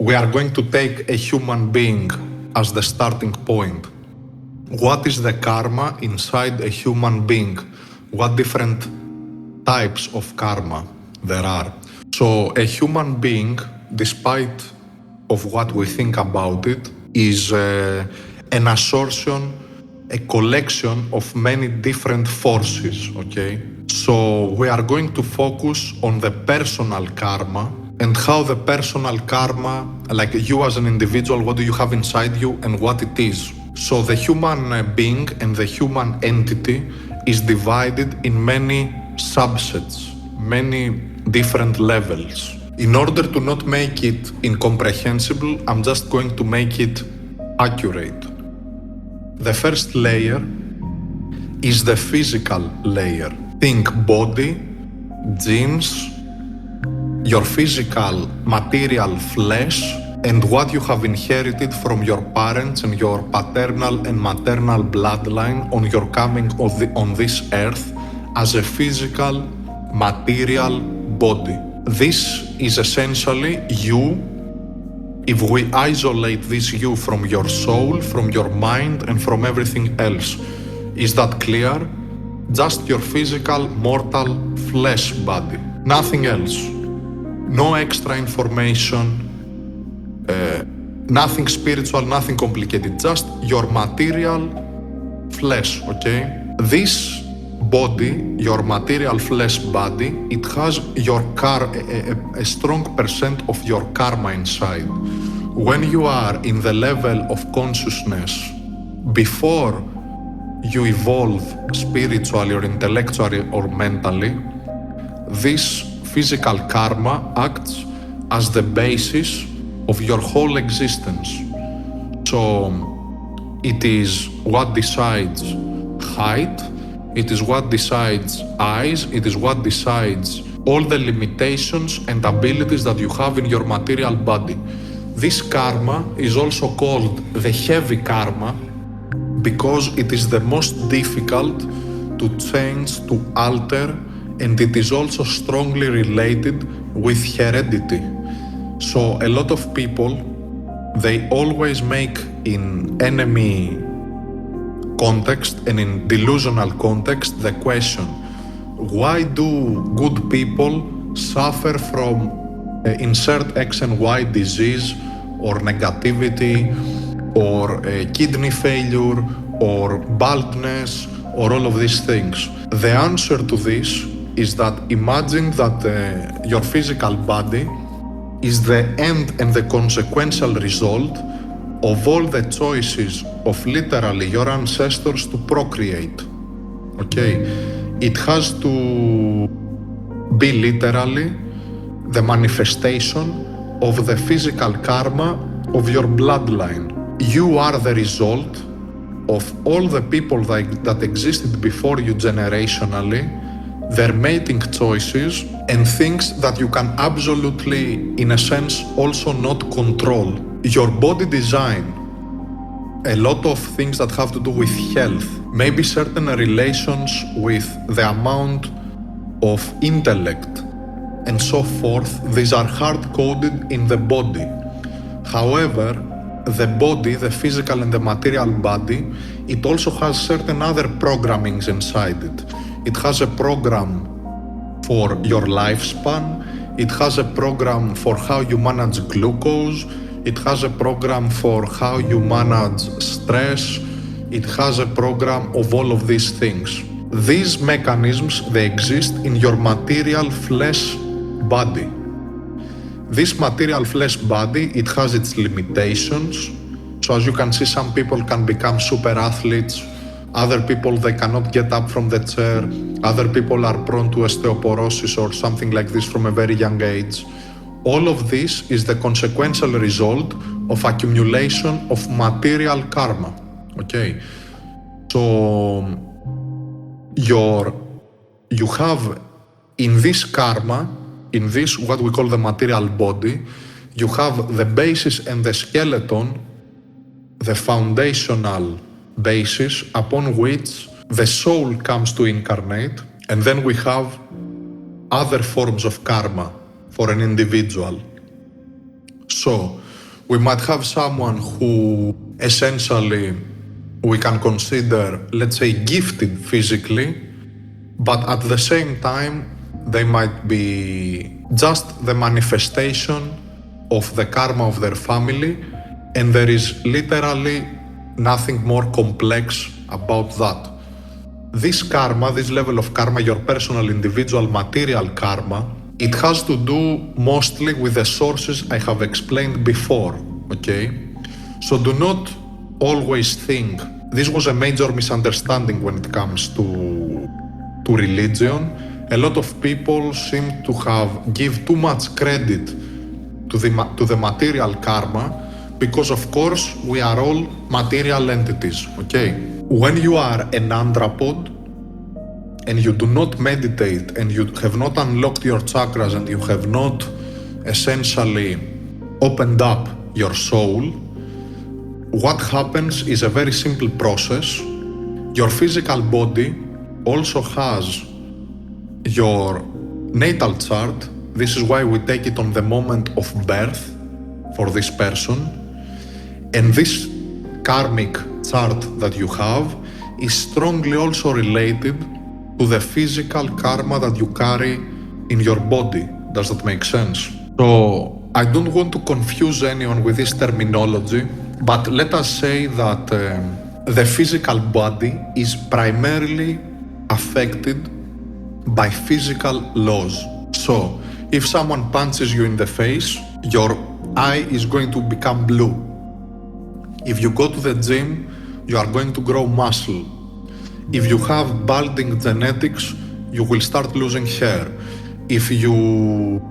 we are going to take a human being as the starting point. What is the karma inside a human being? What different types of karma there are? So a human being, despite of what we think about it, is an assortion, a collection of many different forces, okay? So we are going to focus on the personal karma and how the personal karma, like you as an individual, what do you have inside you and what it is. So the human being and the human entity is divided in many subsets, many different levels. In order to not make it incomprehensible, I'm just going to make it accurate. The first layer is the physical layer. Think body, genes, your physical material flesh, and what you have inherited from your parents and your paternal and maternal bloodline on your coming on this earth as a physical material body. This is essentially you. If we isolate this you from your soul, from your mind, and from everything else, is that clear? Just your physical, mortal flesh body, nothing else. No extra information, nothing spiritual, nothing complicated, just your material flesh, okay? This body, your material flesh body, it has your a strong percent of your karma inside. When you are in the level of consciousness before you evolve spiritually or intellectually or mentally, this physical karma acts as the basis of your whole existence. So it is what decides height, it is what decides eyes, it is what decides all the limitations and abilities that you have in your material body. This karma is also called the heavy karma because it is the most difficult to change, to alter, and it is also strongly related with heredity. So a lot of people, they always make in enemy context and in delusional context the question, why do good people suffer from insert X and Y disease or negativity or kidney failure or baldness or all of these things? The answer to this is that imagine that your physical body is the end and the consequential result of all the choices of literally your ancestors to procreate. Okay? It has to be literally the manifestation of the physical karma of your bloodline. You are the result of all the people that existed before you generationally, their mating choices and things that you can absolutely, in a sense, also not control. Your body design, a lot of things that have to do with health, maybe certain relations with the amount of intellect and so forth, these are hard-coded in the body. However, the body, the physical and the material body, it also has certain other programmings inside it. It has a program for your lifespan, it has a program for how you manage glucose, it has a program for how you manage stress, it has a program of all of these things. These mechanisms, they exist in your material flesh body. This material flesh body, it has its limitations. So as you can see, some people can become super athletes, other people, they cannot get up from the chair, other people are prone to osteoporosis or something like this from a very young age. All of this is the consequential result of accumulation of material karma, okay? So you have in this karma, in this what we call the material body, you have the basis and the skeleton, the foundational basis upon which the soul comes to incarnate, and then we have other forms of karma for an individual. So We might have someone who essentially we can consider, let's say, gifted physically, but at the same time, they might be just the manifestation of the karma of their family, and there is literally nothing more complex about that. This karma, this level of karma, your personal, individual, material karma, it has to do mostly with the sources I have explained before, okay? So do not always think, this was a major misunderstanding when it comes to religion. A lot of people seem to give too much credit to the material karma, because of course we are all material entities, okay? When you are an andropod and you do not meditate and you have not unlocked your chakras and you have not essentially opened up your soul, what happens is a very simple process. Your physical body also has your natal chart. This is why we take it on the moment of birth for this person. And this karmic chart that you have is strongly also related to the physical karma that you carry in your body. Does that make sense? So I don't want to confuse anyone with this terminology, but let us say that the physical body is primarily affected by physical laws. So if someone punches you in the face, your eye is going to become blue. If you go to the gym, you are going to grow muscle. If you have balding genetics, you will start losing hair. If you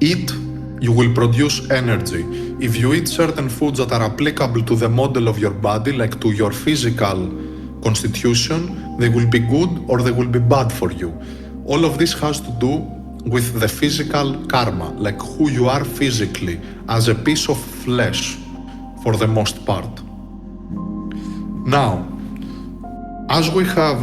eat, you will produce energy. If you eat certain foods that are applicable to the model of your body, like to your physical constitution, they will be good or they will be bad for you. All of this has to do with the physical karma, like who you are physically, as a piece of flesh, for the most part. Now, as we have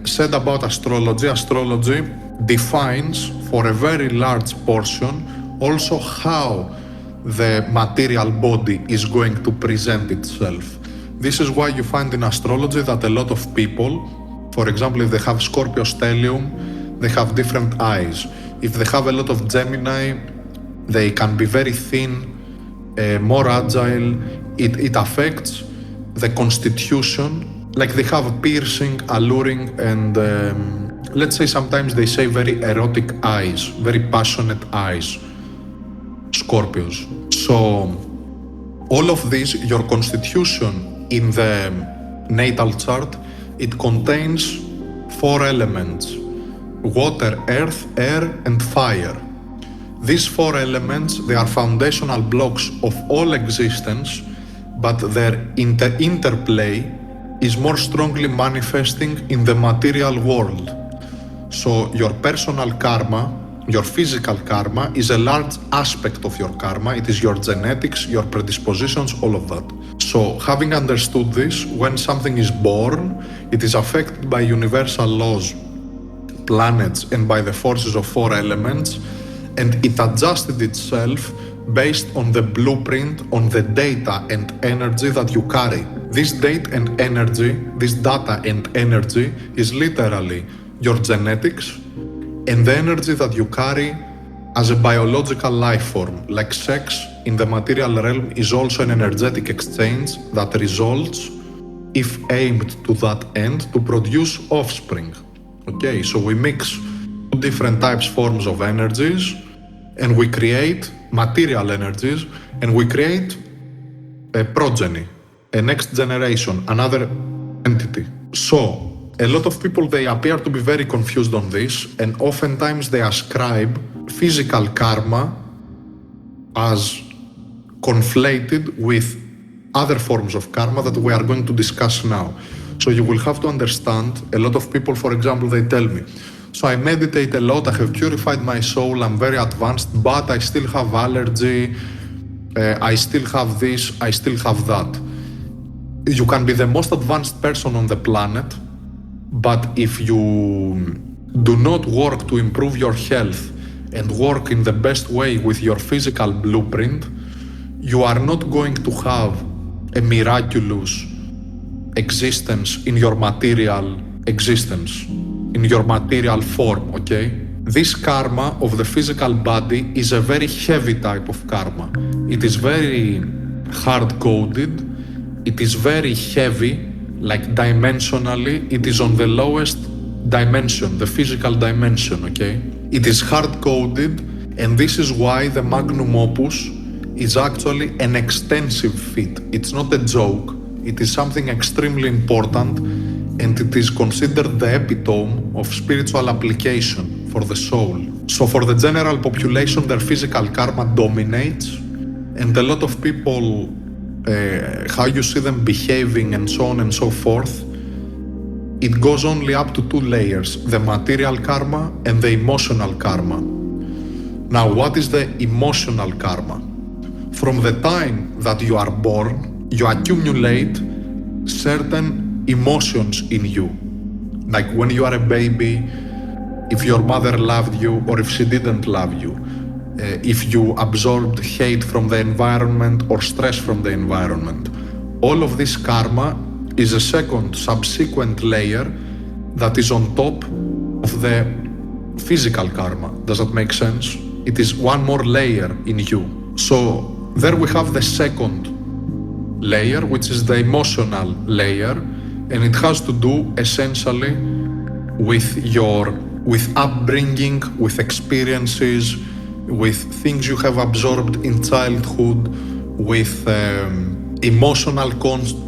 said about astrology, astrology defines for a very large portion also how the material body is going to present itself. This is why you find in astrology that a lot of people, for example, if they have Scorpio stellium, they have different eyes. If they have a lot of Gemini, they can be very thin, more agile. It affects the constitution, like they have piercing, alluring, and let's say sometimes they say very erotic eyes, very passionate eyes, Scorpios. So all of this, your constitution in the natal chart, it contains 4 elements: water, earth, air, and fire. These 4 elements, they are foundational blocks of all existence, but their interplay is more strongly manifesting in the material world. So your personal karma, your physical karma, is a large aspect of your karma. It is your genetics, your predispositions, all of that. So having understood this, when something is born, it is affected by universal laws, planets, and by the forces of 4 elements, and it adjusted itself based on the blueprint, on the data and energy that you carry. This data and energy, this data and energy is literally your genetics and the energy that you carry as a biological life form. Like sex in the material realm is also an energetic exchange that results, if aimed to that end, to produce offspring. Okay, so we mix 2 different forms of energies, and we create material energies, and we create a progeny, a next generation, another entity. So a lot of people, they appear to be very confused on this, and oftentimes they ascribe physical karma as conflated with other forms of karma that we are going to discuss now. So you will have to understand, a lot of people, for example, they tell me, so I meditate a lot, I have purified my soul, I'm very advanced, but I still have allergy, I still have this, I still have that. You can be the most advanced person on the planet, but if you do not work to improve your health and work in the best way with your physical blueprint, you are not going to have a miraculous existence in your material existence, in your material form, okay? This karma of the physical body is a very heavy type of karma. It is very hard-coded, it is very heavy, like dimensionally, it is on the lowest dimension, the physical dimension, okay? It is hard-coded, and this is why the magnum opus is actually an extensive feat. It's not a joke, it is something extremely important, and it is considered the epitome of spiritual application for the soul. So for the general population, their physical karma dominates, and a lot of people, how you see them behaving and so on and so forth, it goes only up to 2 layers, the material karma and the emotional karma. Now, what is the emotional karma? From the time that you are born, you accumulate certain emotions in you. Like when you are a baby, if your mother loved you or if she didn't love you, if you absorbed hate from the environment or stress from the environment. All of this karma is a second subsequent layer that is on top of the physical karma. Does that make sense? It is one more layer in you. So there we have the second layer, which is the emotional layer, and it has to do essentially with upbringing, with experiences, with things you have absorbed in childhood, with emotional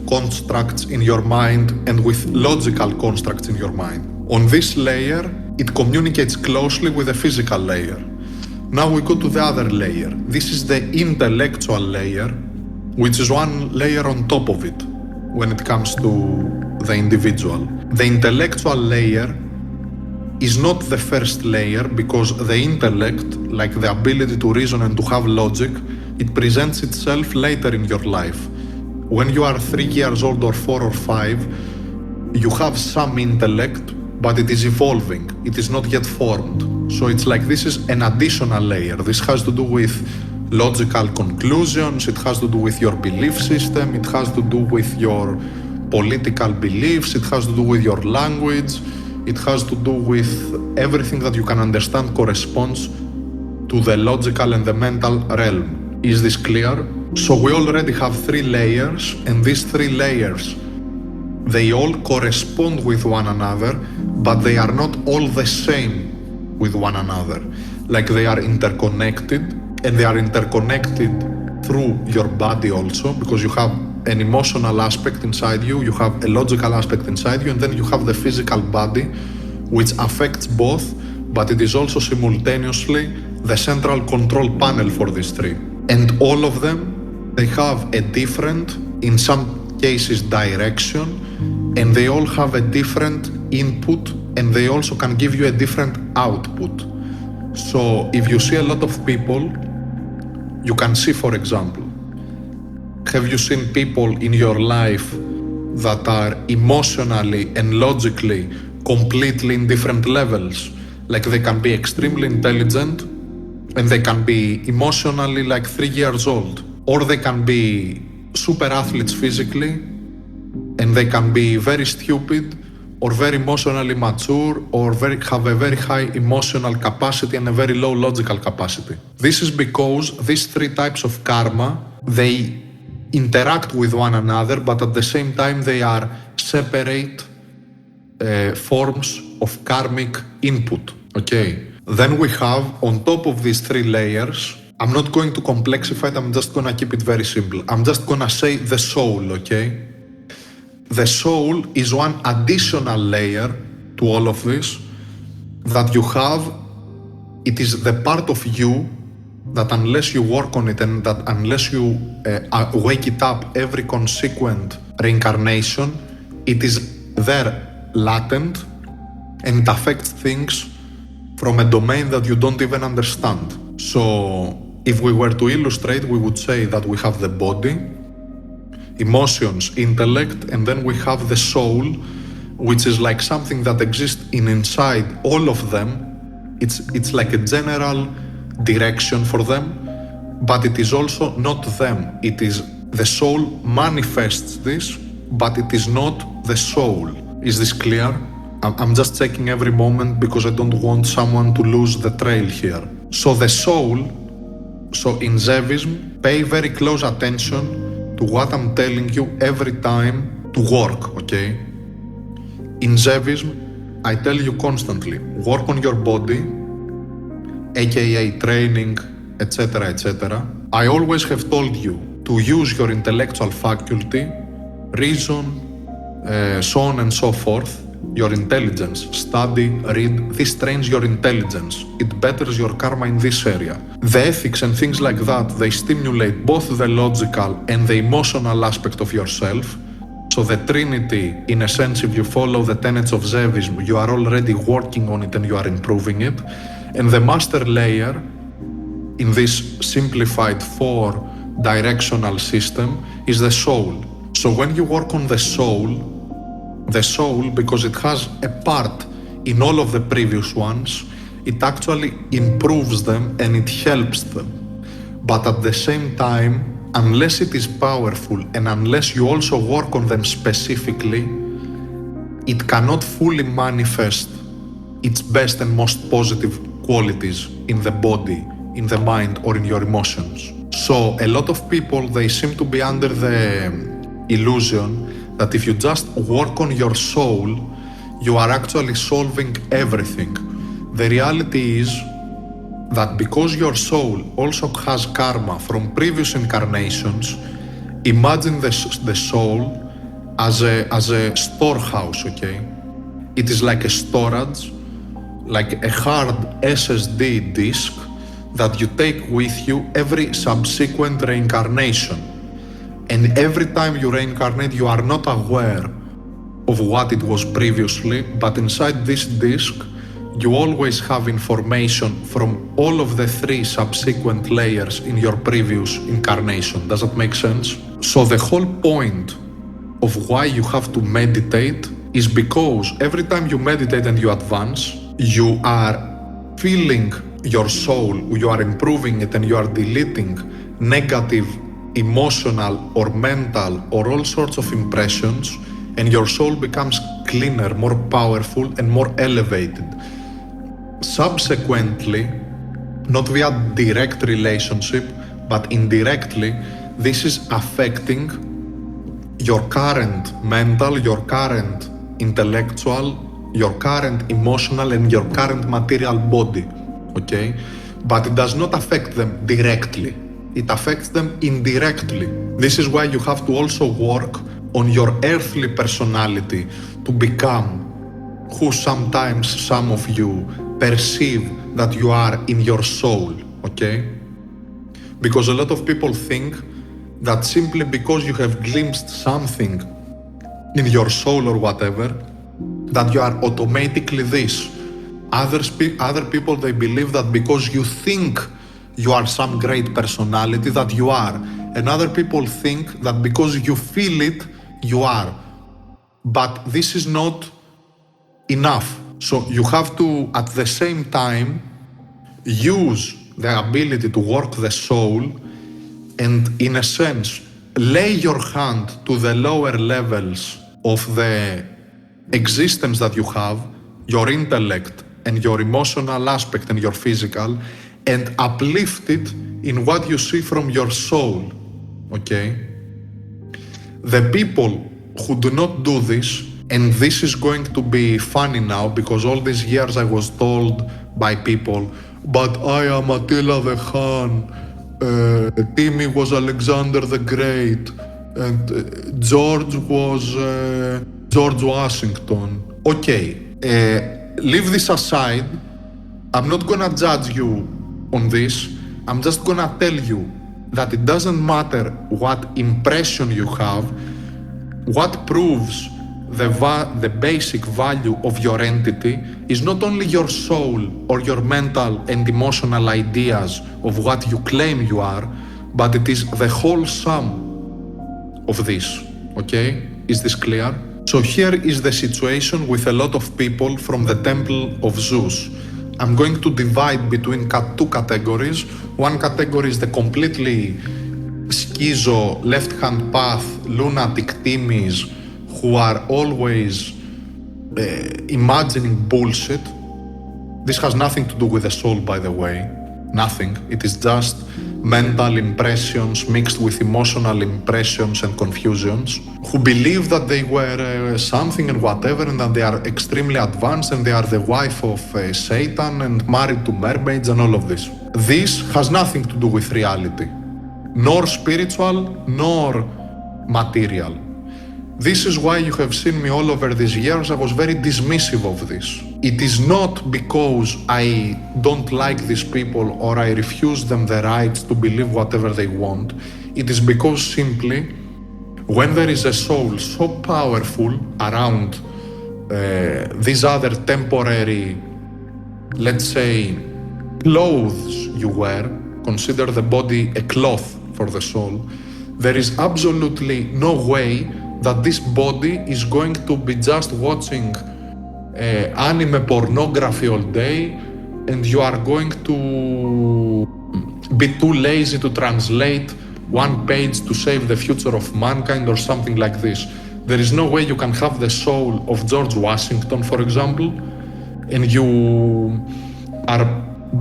constructs in your mind, and with logical constructs in your mind. On this layer, it communicates closely with the physical layer. Now we go to the other layer. This is the intellectual layer, which is one layer on top of it when it comes to the individual. The intellectual layer is not the first layer because the intellect, like the ability to reason and to have logic, it presents itself later in your life. When you are 3 years old or 4 or 5, you have some intellect, but it is evolving. It is not yet formed. So it's like this is an additional layer. This has to do with logical conclusions, it has to do with your belief system, it has to do with your political beliefs, it has to do with your language, it has to do with everything that you can understand corresponds to the logical and the mental realm. Is this clear? So we already have 3 layers, and these 3 layers, they all correspond with one another, but they are not all the same with one another. Like they are interconnected, and they are interconnected through your body also, because you have an emotional aspect inside you, you have a logical aspect inside you, and then you have the physical body, which affects both, but it is also simultaneously the central control panel for these 3. And all of them, they have a different, in some cases, direction, and they all have a different input, and they also can give you a different output. So if you see a lot of people, you can see, for example, have you seen people in your life that are emotionally and logically completely in different levels? Like they can be extremely intelligent and they can be emotionally like 3 years old, or they can be super athletes physically and they can be very stupid or very emotionally mature or have a very high emotional capacity and a very low logical capacity. This is because these 3 types of karma, they interact with one another, but at the same time they are separate forms of karmic input, okay? Then we have, on top of these 3 layers, I'm not going to complexify it, I'm just gonna keep it very simple. I'm just gonna say the soul, okay? The soul is one additional layer to all of this that you have. It is the part of you that unless you work on it and that unless you wake it up every consequent reincarnation, it is there latent and it affects things from a domain that you don't even understand. So if we were to illustrate, we would say that we have the body, emotions, intellect, and then we have the soul, which is like something that exists inside all of them. It's like a general direction for them, but it is also not them. It is the soul manifests this, but it is not the soul. Is this clear? I'm just checking every moment because I don't want someone to lose the trail here. So the soul, so in Zevism, pay very close attention to what I'm telling you every time to work, okay? In Zevism, I tell you constantly, work on your body, aka training, etc., etc. I always have told you to use your intellectual faculty, reason, so on and so forth, your intelligence, study, read. This trains your intelligence. It betters your karma in this area. The ethics and things like that, they stimulate both the logical and the emotional aspect of yourself. So the Trinity, in a sense, if you follow the tenets of Zevism, you are already working on it and you are improving it. And the master layer, in this simplified four-directional system, is the soul. So when you work on the soul, because it has a part in all of the previous ones, it actually improves them and it helps them. But at the same time, unless it is powerful and unless you also work on them specifically, it cannot fully manifest its best and most positive qualities in the body, in the mind, or in your emotions. So a lot of people, they seem to be under the illusion that if you just work on your soul, you are actually solving everything. The reality is that because your soul also has karma from previous incarnations, imagine the soul as a storehouse, okay? It is like a storage, like a hard SSD disk that you take with you every subsequent reincarnation. And every time you reincarnate, you are not aware of what it was previously, but inside this disk, you always have information from all of the three subsequent layers in your previous incarnation. Does that make sense? So the whole point of why you have to meditate is because every time you meditate and you advance, you are feeling your soul, you are improving it, and you are deleting negative emotional or mental or all sorts of impressions, and your soul becomes cleaner, more powerful, and more elevated. Subsequently, not via direct relationship, but indirectly, this is affecting your current mental, your current intellectual, your current emotional, and your current material body, okay? But it does not affect them directly. It affects them indirectly. This is why you have to also work on your earthly personality to become who sometimes some of you perceive that you are in your soul, okay? Because a lot of people think that simply because you have glimpsed something in your soul or whatever, that you are automatically this. Other people, they believe that because you think you are some great personality, that you are. And other people think that because you feel it, you are. But this is not enough. So you have to, at the same time, use the ability to work the soul and, in a sense, lay your hand to the lower levels of the existence that you have, your intellect and your emotional aspect and your physical, and uplift it in what you see from your soul, okay? The people who do not do this, and this is going to be funny now because all these years I was told by people, but I am Attila the Hun, Timmy was Alexander the Great, and George was George Washington. Okay, leave this aside. I'm not gonna judge you on this. I'm just gonna tell you that it doesn't matter what impression you have. What proves the basic value of your entity is not only your soul or your mental and emotional ideas of what you claim you are, but it is the whole sum of this, okay? Is this clear? So here is the situation with a lot of people from the temple of Zeus. I'm going to divide between two categories. One category is the completely schizo, left-hand path, lunatic timmies who are always imagining bullshit. This has nothing to do with the soul, by the way. Nothing. It is just mental impressions mixed with emotional impressions and confusions, who believe that they were something and whatever, and that they are extremely advanced and they are the wife of Satan and married to mermaids and all of this. This has nothing to do with reality, nor spiritual, nor material. This is why you have seen me all over these years. I was very dismissive of this. It is not because I don't like these people or I refuse them the right to believe whatever they want. It is because simply when there is a soul so powerful around these other temporary, let's say, clothes you wear, consider the body a cloth for the soul, there is absolutely no way that this body is going to be just watching anime pornography all day, and you are going to be too lazy to translate one page to save the future of mankind or something like this. There is no way you can have the soul of George Washington, for example, and you are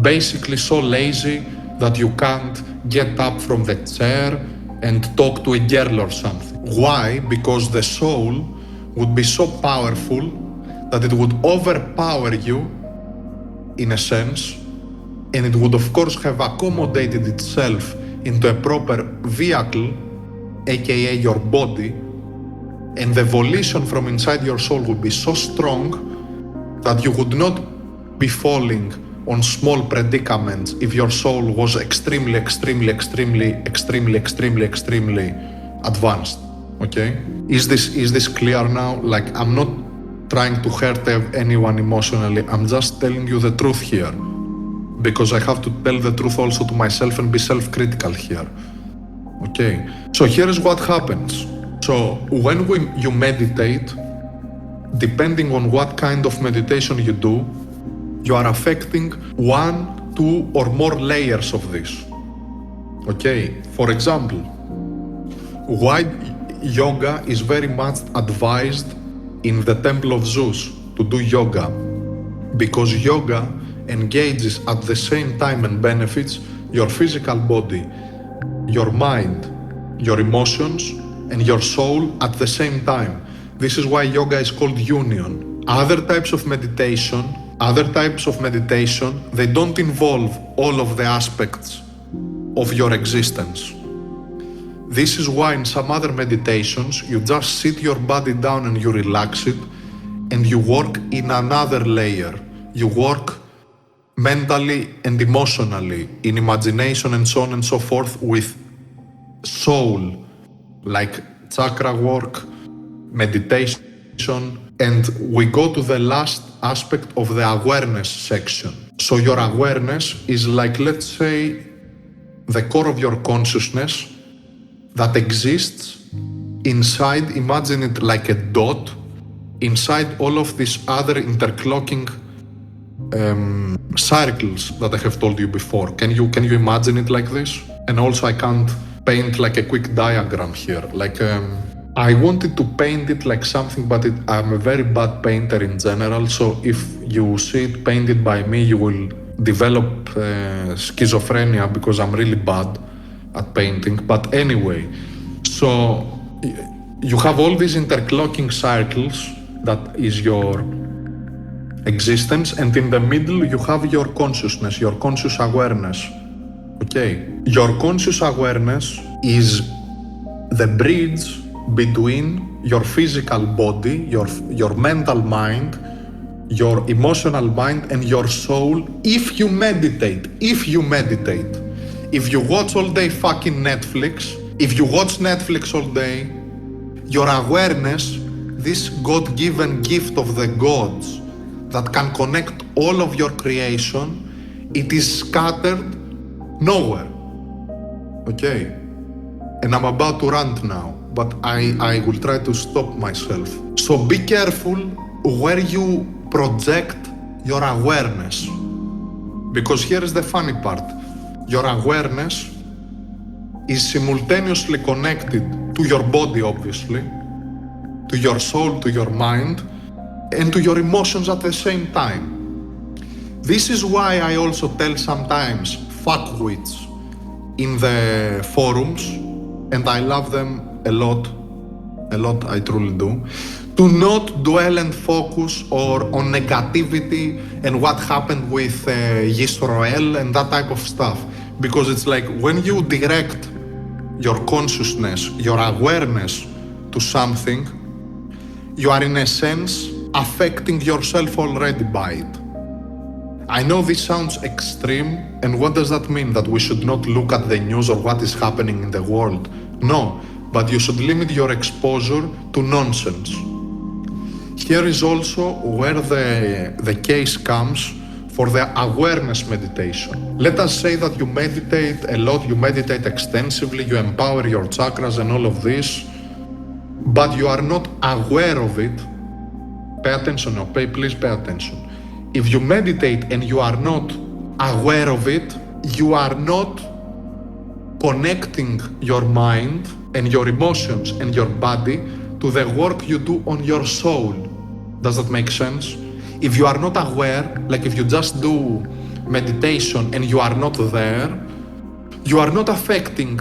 basically so lazy that you can't get up from the chair and talk to a girl or something. Why? Because the soul would be so powerful that it would overpower you, in a sense, and it would of course have accommodated itself into a proper vehicle, aka your body, and the volition from inside your soul would be so strong that you would not be falling on small predicaments if your soul was extremely advanced. Okay? Is this clear now? Like, I'm not trying to hurt anyone emotionally. I'm just telling you the truth here, because I have to tell the truth also to myself and be self-critical here. Okay? So here is what happens. So when you meditate, depending on what kind of meditation you do, you are affecting 1, 2, or more layers of this. Okay? For example, why yoga is very much advised in the temple of Zeus to do yoga? Because yoga engages at the same time and benefits your physical body, your mind, your emotions, and your soul at the same time. This is why yoga is called union. Other types of meditation, they don't involve all of the aspects of your existence. This is why in some other meditations, you just sit your body down and you relax it, and you work in another layer. You work mentally and emotionally, in imagination and so on and so forth, with soul, like chakra work, meditation, and we go to the last aspect of the awareness section. So your awareness is like, let's say, the core of your consciousness that exists inside, imagine it like a dot, inside all of these other interclocking circles that I have told you before. Can you imagine it like this? And also I can't paint like a quick diagram here. Like I wanted to paint it like something, but I'm a very bad painter in general, so if you see it painted by me, you will develop schizophrenia, because I'm really bad at painting. But anyway, so you have all these interclocking circles, that is your existence, and in the middle you have your consciousness, your conscious awareness. Okay? Your conscious awareness is the bridge between your physical body, your mental mind, your emotional mind, and your soul, if you meditate. If you watch all day fucking Netflix, if you watch Netflix all day, your awareness, this God-given gift of the gods that can connect all of your creation, it is scattered nowhere. Okay? And I'm about to rant now, but I will try to stop myself. So be careful where you project your awareness. Because here is the funny part. Your awareness is simultaneously connected to your body, obviously, to your soul, to your mind, and to your emotions at the same time. This is why I also tell sometimes fuckwits in the forums, and I love them a lot, I truly do, to not dwell and focus on negativity and what happened with Israel and that type of stuff. Because it's like when you direct your consciousness, your awareness to something, you are in a sense affecting yourself already by it. I know this sounds extreme, and what does that mean? That we should not look at the news or what is happening in the world? No, but you should limit your exposure to nonsense. Here is also where the case comes for the awareness meditation. Let us say that you meditate a lot, you meditate extensively, you empower your chakras and all of this, but you are not aware of it. Pay attention now, please pay attention. If you meditate and you are not aware of it, you are not connecting your mind and your emotions and your body to the work you do on your soul. Does that make sense? If you are not aware, like if you just do meditation and you are not there, you are not affecting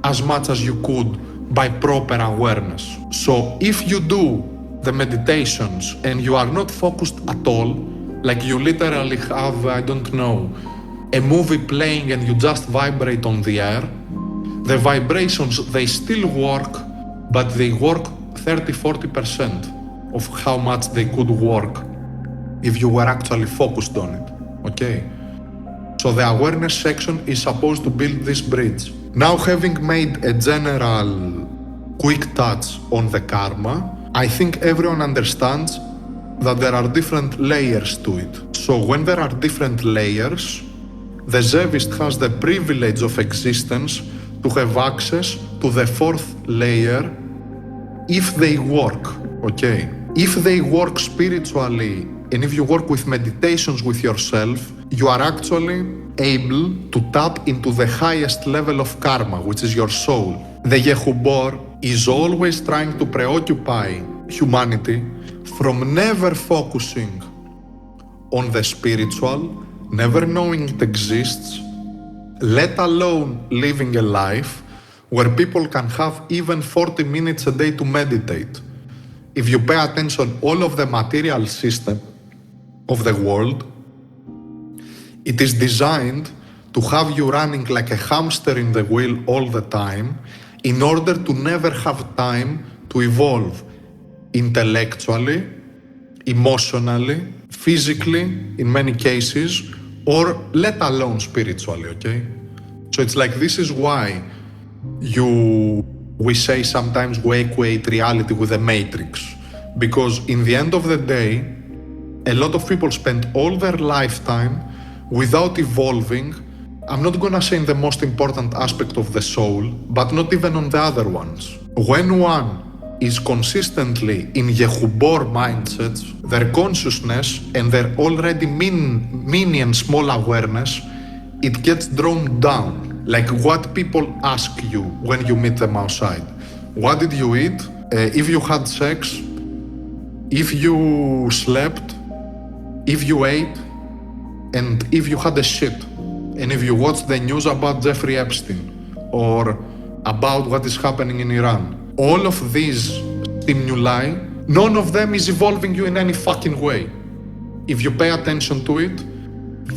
as much as you could by proper awareness. So if you do the meditations and you are not focused at all, like you literally have, I don't know, a movie playing and you just vibrate on the air, the vibrations, they still work, but they work 30-40% of how much they could work if you were actually focused on it, okay? So the awareness section is supposed to build this bridge. Now, having made a general quick touch on the karma, I think everyone understands that there are different layers to it. So when there are different layers, the Zevist has the privilege of existence to have access to the fourth layer if they work, okay? If they work spiritually and if you work with meditations with yourself, you are actually able to tap into the highest level of karma, which is your soul. The Yehubor is always trying to preoccupy humanity from never focusing on the spiritual, never knowing it exists, let alone living a life where people can have even 40 minutes a day to meditate. If you pay attention, all of the material system of the world, it is designed to have you running like a hamster in the wheel all the time in order to never have time to evolve intellectually, emotionally, physically, in many cases, or let alone spiritually, okay? So it's like, this is why we say sometimes we equate reality with the Matrix. Because in the end of the day, a lot of people spend all their lifetime without evolving. I'm not gonna say in the most important aspect of the soul, but not even on the other ones. When one is consistently in Yehubor mindsets, their consciousness and their already mini and small awareness, it gets drawn down. Like what people ask you when you meet them outside. What did you eat? If you had sex? If you slept? If you ate? And if you had a shit? And if you watched the news about Jeffrey Epstein or about what is happening in Iran? All of these stimuli, none of them is evolving you in any fucking way. If you pay attention to it,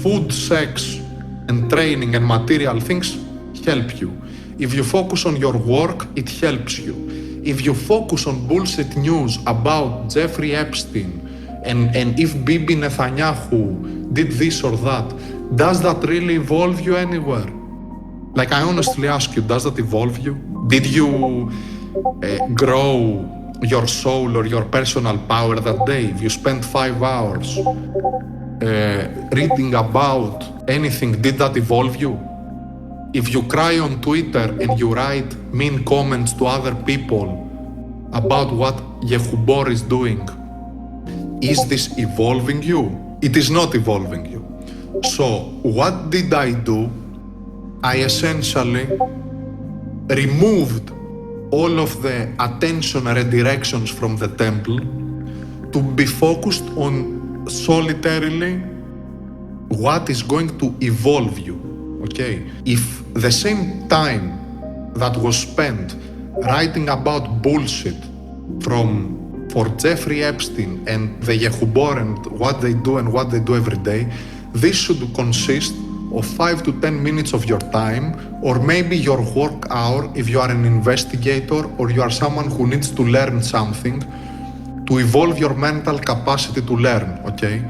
food, sex, and training and material things help you. If you focus on your work, it helps you. If you focus on bullshit news about Jeffrey Epstein and if Bibi Netanyahu did this or that, does that really evolve you anywhere? Like, I honestly ask you, does that evolve you? Did you grow your soul or your personal power that day? If you spent 5 hours reading about anything, did that evolve you? If you cry on Twitter and you write mean comments to other people about what Yehubor is doing, is this evolving you? It is not evolving you. So, what did I do? I essentially removed all of the attention redirections from the temple to be focused on solitarily what is going to evolve you, okay? If the same time that was spent writing about bullshit for Jeffrey Epstein and the Yehuboric, what they do and what they do every day, this should consist of 5 to 10 minutes of your time, or maybe your work hour if you are an investigator or you are someone who needs to learn something to evolve your mental capacity to learn, okay?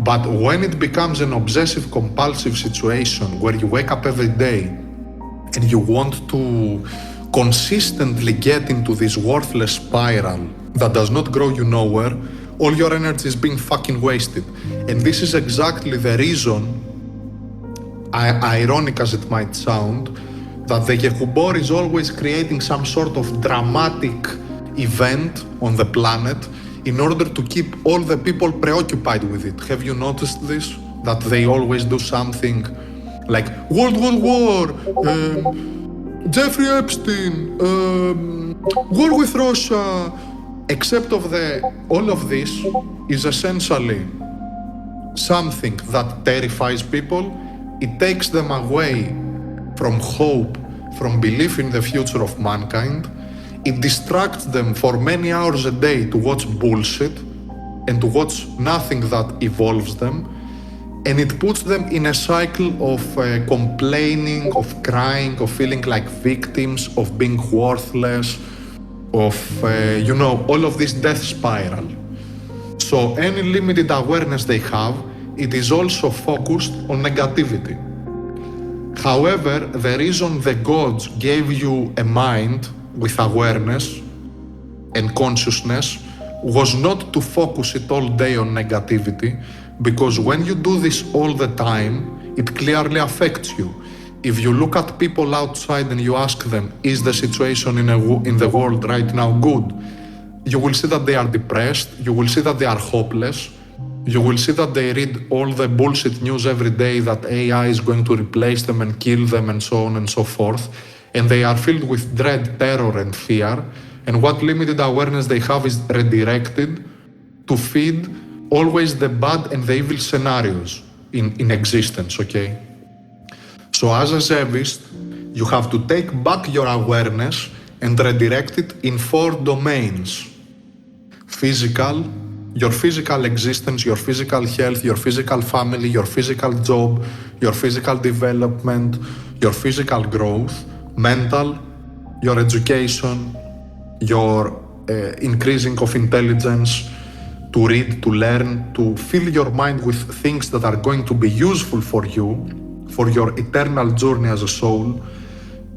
But when it becomes an obsessive compulsive situation where you wake up every day and you want to consistently get into this worthless spiral that does not grow you nowhere, all your energy is being fucking wasted. And this is exactly the reason, ironic as it might sound, that the Yehuboric is always creating some sort of dramatic event on the planet in order to keep all the people preoccupied with it. Have you noticed this? That they always do something like World War, Jeffrey Epstein, war with Russia. Except all of this is essentially something that terrifies people. It takes them away from hope, from belief in the future of mankind. It distracts them for many hours a day to watch bullshit and to watch nothing that evolves them. And it puts them in a cycle of complaining, of crying, of feeling like victims, of being worthless, of, all of this death spiral. So any limited awareness they have, it is also focused on negativity. However, the reason the gods gave you a mind with awareness and consciousness was not to focus it all day on negativity, because when you do this all the time, it clearly affects you. If you look at people outside and you ask them, is the situation in the world right now good? You will see that they are depressed, you will see that they are hopeless, you will see that they read all the bullshit news every day that AI is going to replace them and kill them and so on and so forth. And they are filled with dread, terror and fear. And what limited awareness they have is redirected to feed always the bad and the evil scenarios in existence, okay? So as a Zevist, you have to take back your awareness and redirect it in 4 domains. Physical, your physical existence, your physical health, your physical family, your physical job, your physical development, your physical growth. Mental, your education, your increasing of intelligence, to read, to learn, to fill your mind with things that are going to be useful for you, for your eternal journey as a soul,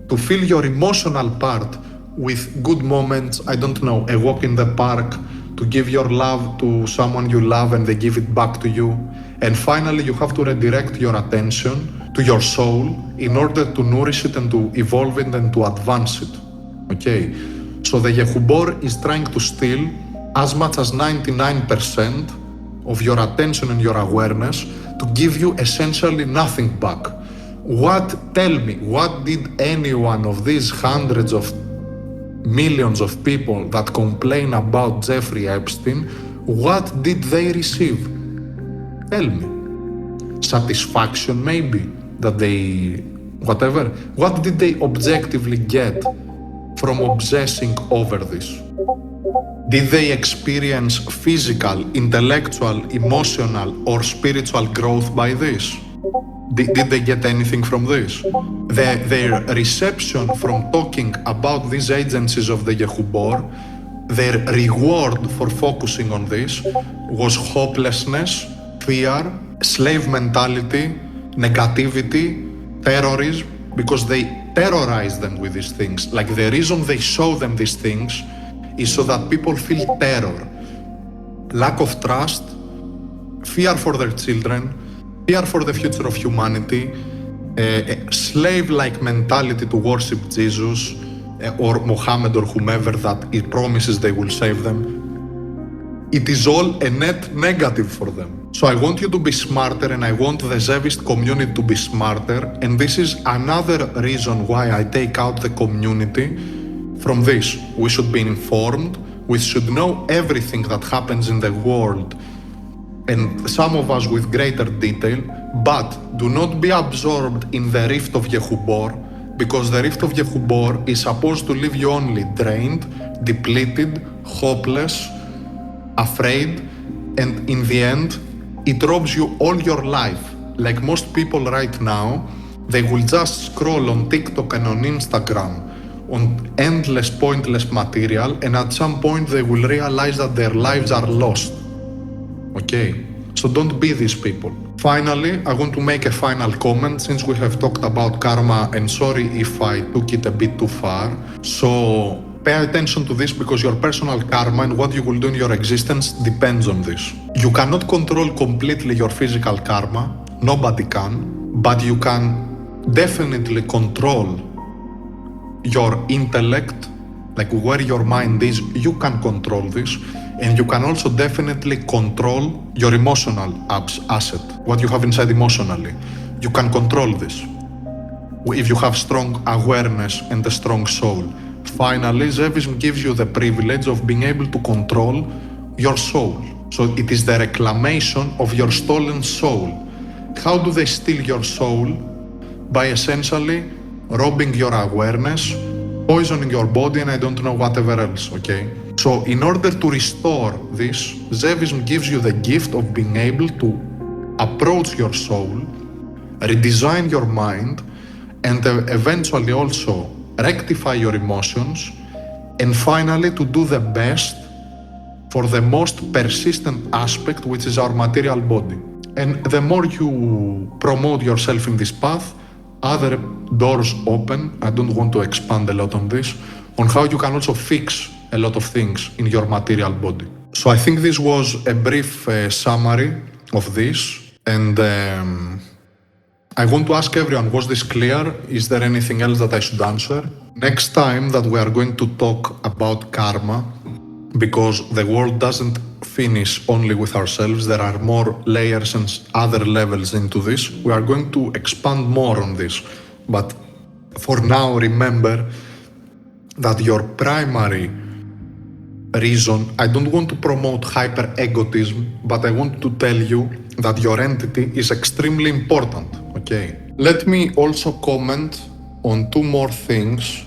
to fill your emotional part with good moments, I don't know, a walk in the park, to give your love to someone you love and they give it back to you. And finally, you have to redirect your attention to your soul in order to nourish it and to evolve it and to advance it, okay? So the Yehuboric is trying to steal as much as 99% of your attention and your awareness to give you essentially nothing back. Tell me, what did any one of these hundreds of millions of people that complain about Jeffrey Epstein, what did they receive? Tell me. Satisfaction maybe, that they, whatever. What did they objectively get from obsessing over this? Did they experience physical, intellectual, emotional, or spiritual growth by this? Did they get anything from this? Their reception from talking about these agencies of the Yehuboric, their reward for focusing on this was hopelessness, fear, slave mentality, negativity, terrorism, because they terrorize them with these things. Like the reason they show them these things is so that people feel terror, lack of trust, fear for their children, fear for the future of humanity, slave-like mentality to worship Jesus or Muhammad or whomever that it promises they will save them. It is all a net negative for them. So I want you to be smarter, and I want the Zevist community to be smarter, and this is another reason why I take out the community from this. We should be informed, we should know everything that happens in the world, and some of us with greater detail, but do not be absorbed in the rift of Yehubor, because the rift of Yehubor is supposed to leave you only drained, depleted, hopeless, afraid, and in the end, it robs you all your life. Like most people right now, they will just scroll on TikTok and on Instagram on endless pointless material, and at some point they will realize that their lives are lost. Okay? So don't be these people. Finally, I want to make a final comment since we have talked about karma, and sorry if I took it a bit too far. So pay attention to this, because your personal karma and what you will do in your existence depends on this. You cannot control completely your physical karma, nobody can, but you can definitely control your intellect, like where your mind is, you can control this, and you can also definitely control your emotional asset, what you have inside emotionally. You can control this if you have strong awareness and a strong soul. Finally, Zevism gives you the privilege of being able to control your soul. So it is the reclamation of your stolen soul. How do they steal your soul? By essentially robbing your awareness, poisoning your body, and I don't know whatever else, okay? So in order to restore this, Zevism gives you the gift of being able to approach your soul, redesign your mind, and eventually also rectify your emotions, and finally to do the best for the most persistent aspect, which is our material body. And the more you promote yourself in this path, other doors open. I don't want to expand a lot on this, on how you can also fix a lot of things in your material body. So I think this was a brief summary of this, and I want to ask everyone, was this clear? Is there anything else that I should answer? Next time that we are going to talk about karma, because the world doesn't finish only with ourselves, there are more layers and other levels into this. We are going to expand more on this. But for now, remember that your primary reason, I don't want to promote hyper-egotism, but I want to tell you that your entity is extremely important, okay? Let me also comment on two more things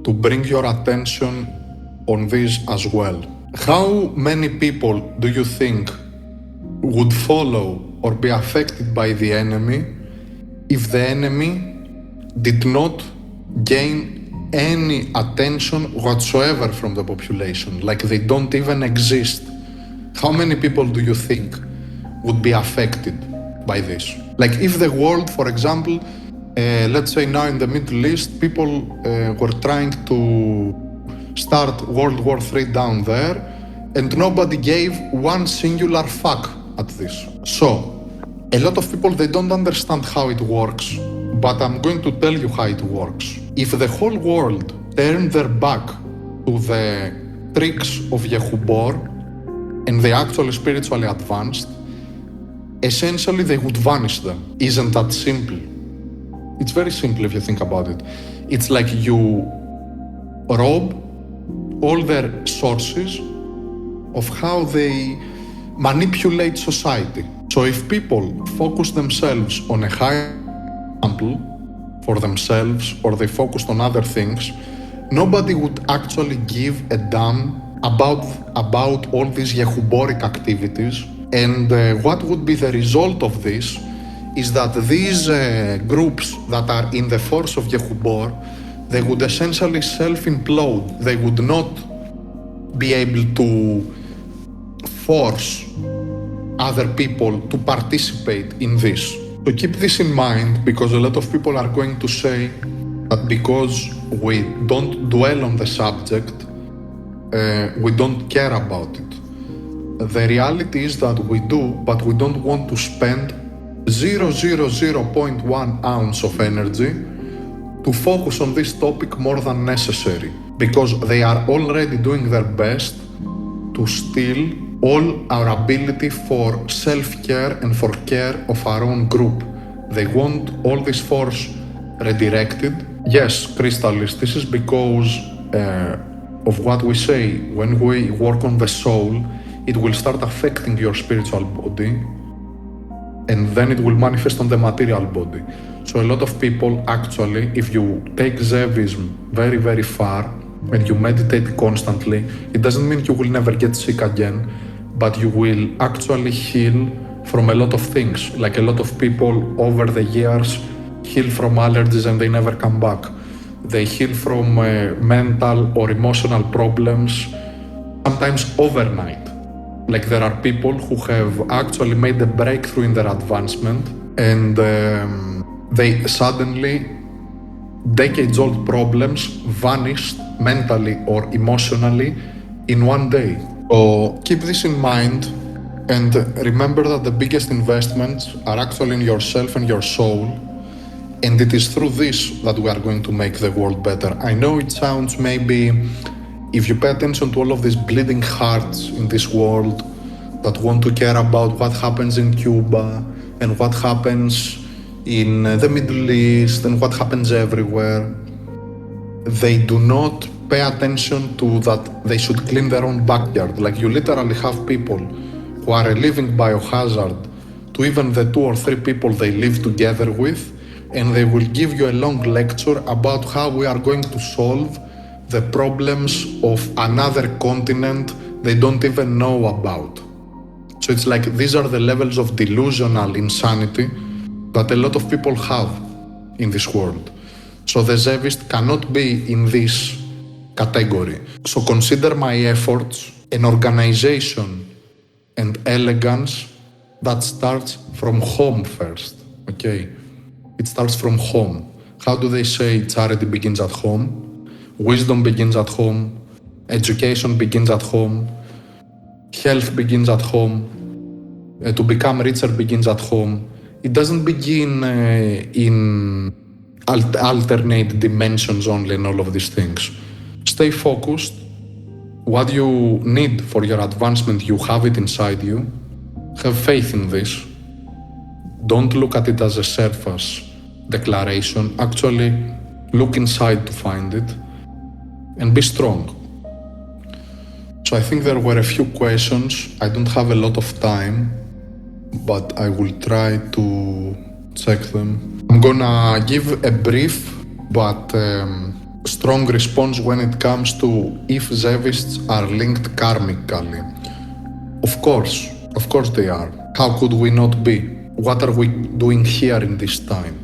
to bring your attention on this as well. How many people do you think would follow or be affected by the enemy if the enemy did not gain any attention whatsoever from the population, like they don't even exist? How many people do you think would be affected by this? Like if the world, for example, let's say now in the Middle East, people were trying to start World War III down there, and nobody gave one singular fuck at this. So, a lot of people, they don't understand how it works, but I'm going to tell you how it works. If the whole world turned their back to the tricks of Yehubor, and they actually spiritually advanced, essentially they would vanish them. Isn't that simple? It's very simple if you think about it. It's like you rob all their sources of how they manipulate society. So if people focus themselves on a higher example for themselves, or they focused on other things, nobody would actually give a damn about all these Yehuboric activities. And what would be the result of this is that these groups that are in the force of Yehubor, they would essentially self-implode. They would not be able to force other people to participate in this. So keep this in mind, because a lot of people are going to say that because we don't dwell on the subject, we don't care about it. The reality is that we do, but we don't want to spend 0.1 ounce of energy to focus on this topic more than necessary, because they are already doing their best to steal all our ability for self-care and for care of our own group. They want all this force redirected. Yes, Crystalist, this is because of what we say. When we work on the soul, it will start affecting your spiritual body, and then it will manifest on the material body. So a lot of people actually, if you take Zevism very, very far, and you meditate constantly, it doesn't mean you will never get sick again, but you will actually heal from a lot of things. Like a lot of people over the years heal from allergies and they never come back. They heal from mental or emotional problems, sometimes overnight. Like there are people who have actually made a breakthrough in their advancement, and they suddenly, decades-old problems vanished mentally or emotionally in one day. So keep this in mind, and remember that the biggest investments are actually in yourself and your soul, and it is through this that we are going to make the world better. I know it sounds maybe, if you pay attention to all of these bleeding hearts in this world that want to care about what happens in Cuba and what happens in the Middle East and what happens everywhere, they do not pay attention to that they should clean their own backyard. Like you literally have people who are a living biohazard to even the 2 or 3 people they live together with, and they will give you a long lecture about how we are going to solve the problems of another continent they don't even know about. So it's like these are the levels of delusional insanity that a lot of people have in this world. So the Zevist cannot be in this category. So consider my efforts an organization and elegance that starts from home first, okay? It starts from home. How do they say charity begins at home? Wisdom begins at home. Education begins at home. Health begins at home. To become richer begins at home. It doesn't begin in alternate dimensions only and all of these things. Stay focused. What you need for your advancement, you have it inside you. Have faith in this. Don't look at it as a surface declaration. Actually, look inside to find it and be strong. So I think there were a few questions. I don't have a lot of time, but I will try to check them. I'm gonna give a brief but strong response when it comes to if Zevists are linked karmically. Of course they are. How could we not be? What are we doing here in this time?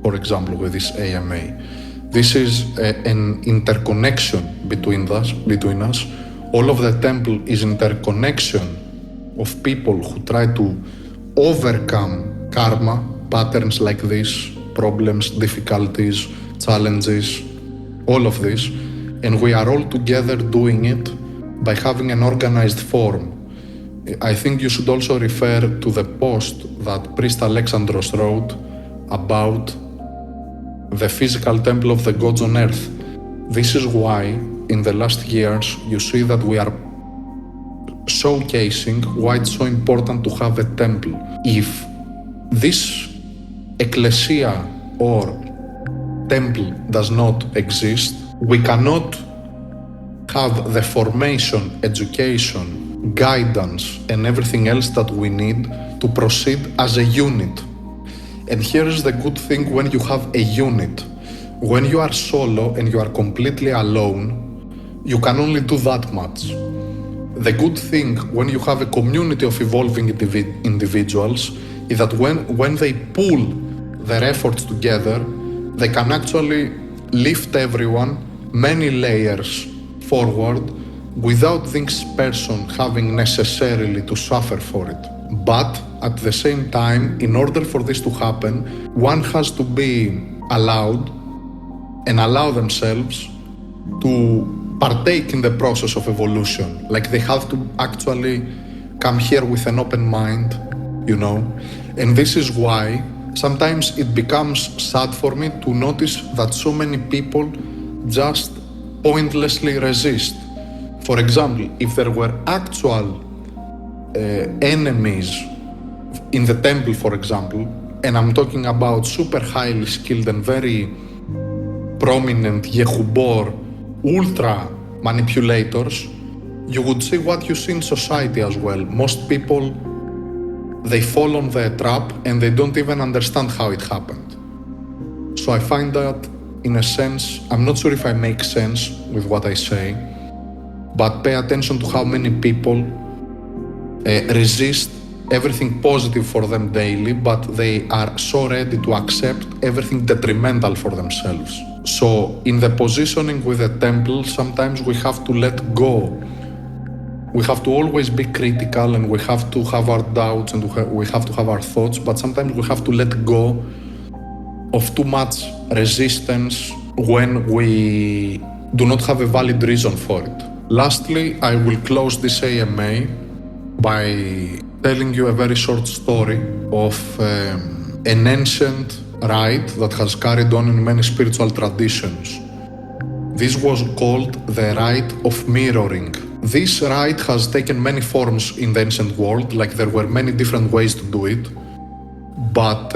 For example, with this AMA. This is an interconnection between us. All of the temple is interconnection of people who try to overcome karma, patterns like this, problems, difficulties, challenges, all of this, and we are all together doing it by having an organized form. I think you should also refer to the post that Priest Alexandros wrote about the physical temple of the gods on earth. This is why in the last years you see that we are showcasing why it's so important to have a temple. If this ecclesia or temple does not exist, we cannot have the formation, education, guidance, and everything else that we need to proceed as a unit. And here is the good thing when you have a unit. When you are solo and you are completely alone, you can only do that much. The good thing when you have a community of evolving individuals is that when they pool their efforts together, they can actually lift everyone many layers forward without this person having necessarily to suffer for it. But at the same time, in order for this to happen, one has to be allowed and allow themselves to partake in the process of evolution. Like they have to actually come here with an open mind, you know? And this is why sometimes it becomes sad for me to notice that so many people just pointlessly resist. For example, if there were actual enemies in the temple, for example, and I'm talking about super highly skilled and very prominent Yehuboric ultra manipulators, you would see what you see in society as well. Most people, they fall on the trap and they don't even understand how it happened. So I find that, in a sense, I'm not sure if I make sense with what I say, but pay attention to how many people resist everything positive for them daily, but they are so ready to accept everything detrimental for themselves. So in the positioning with the temple, sometimes we have to let go. We have to always be critical, and we have to have our doubts, and we have to have our thoughts, but sometimes we have to let go of too much resistance when we do not have a valid reason for it. Lastly, I will close this AMA by telling you a very short story of an ancient rite that has carried on in many spiritual traditions. This was called the rite of mirroring. This rite has taken many forms in the ancient world, like there were many different ways to do it, but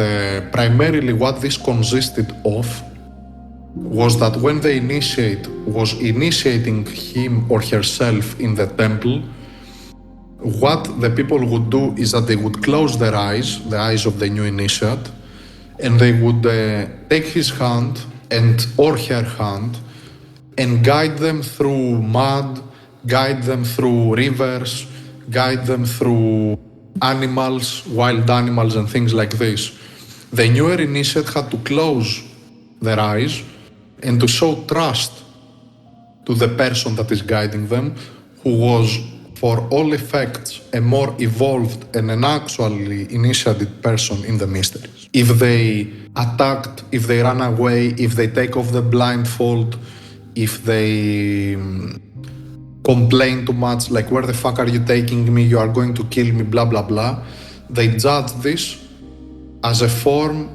primarily what this consisted of was that when the initiate was initiating him or herself in the temple, what the people would do is that they would close their eyes, the eyes of the new initiate, and they would take his hand or her hand and guide them through mud, guide them through rivers, guide them through animals, wild animals and things like this. The newer initiate had to close their eyes and to show trust to the person that is guiding them, who was, for all effects, a more evolved and an actually initiated person in the mysteries. If they attacked, if they run away, if they take off the blindfold, if they complain too much, like, where the fuck are you taking me, you are going to kill me, blah, blah, blah, they judge this as a form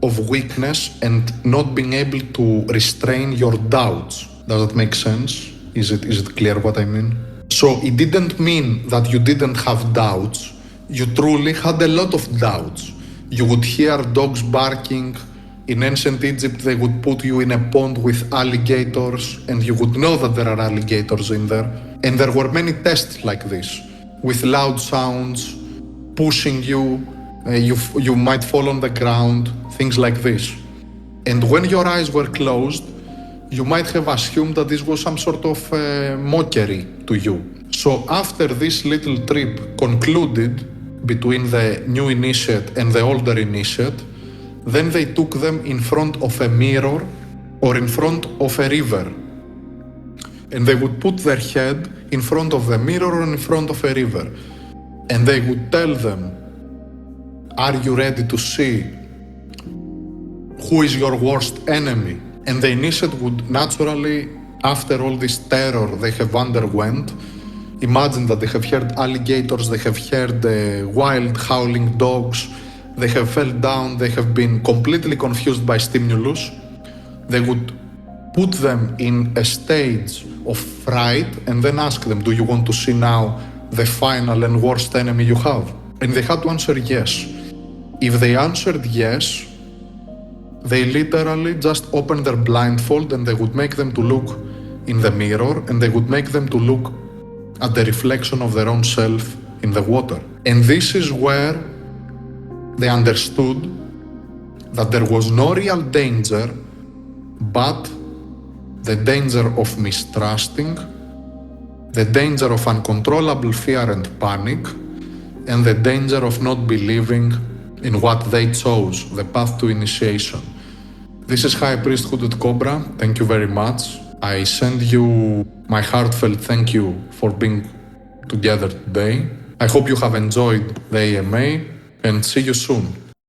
of weakness and not being able to restrain your doubts. Does that make sense? Is it clear what I mean? So it didn't mean that you didn't have doubts. You truly had a lot of doubts. You would hear dogs barking. In ancient Egypt, they would put you in a pond with alligators, and you would know that there are alligators in there. And there were many tests like this, with loud sounds, pushing you, you might fall on the ground, things like this. And when your eyes were closed, you might have assumed that this was some sort of mockery to you. So after this little trip concluded between the new initiate and the older initiate, then they took them in front of a mirror or in front of a river. And they would put their head in front of the mirror or in front of a river. And they would tell them, are you ready to see who is your worst enemy? And the initiate would naturally, after all this terror they have underwent, imagine that they have heard alligators, they have heard wild howling dogs, they have fell down, they have been completely confused by stimulus. They would put them in a stage of fright and then ask them, do you want to see now the final and worst enemy you have? And they had to answer yes. If they answered yes, they literally just opened their blindfold and they would make them to look in the mirror and they would make them to look at the reflection of their own self in the water. And this is where they understood that there was no real danger, but the danger of mistrusting, the danger of uncontrollable fear and panic, and the danger of not believing in what they chose, the path to initiation. This is High Priest Hooded Cobra. Thank you very much. I send you my heartfelt thank you for being together today. I hope you have enjoyed the AMA and see you soon.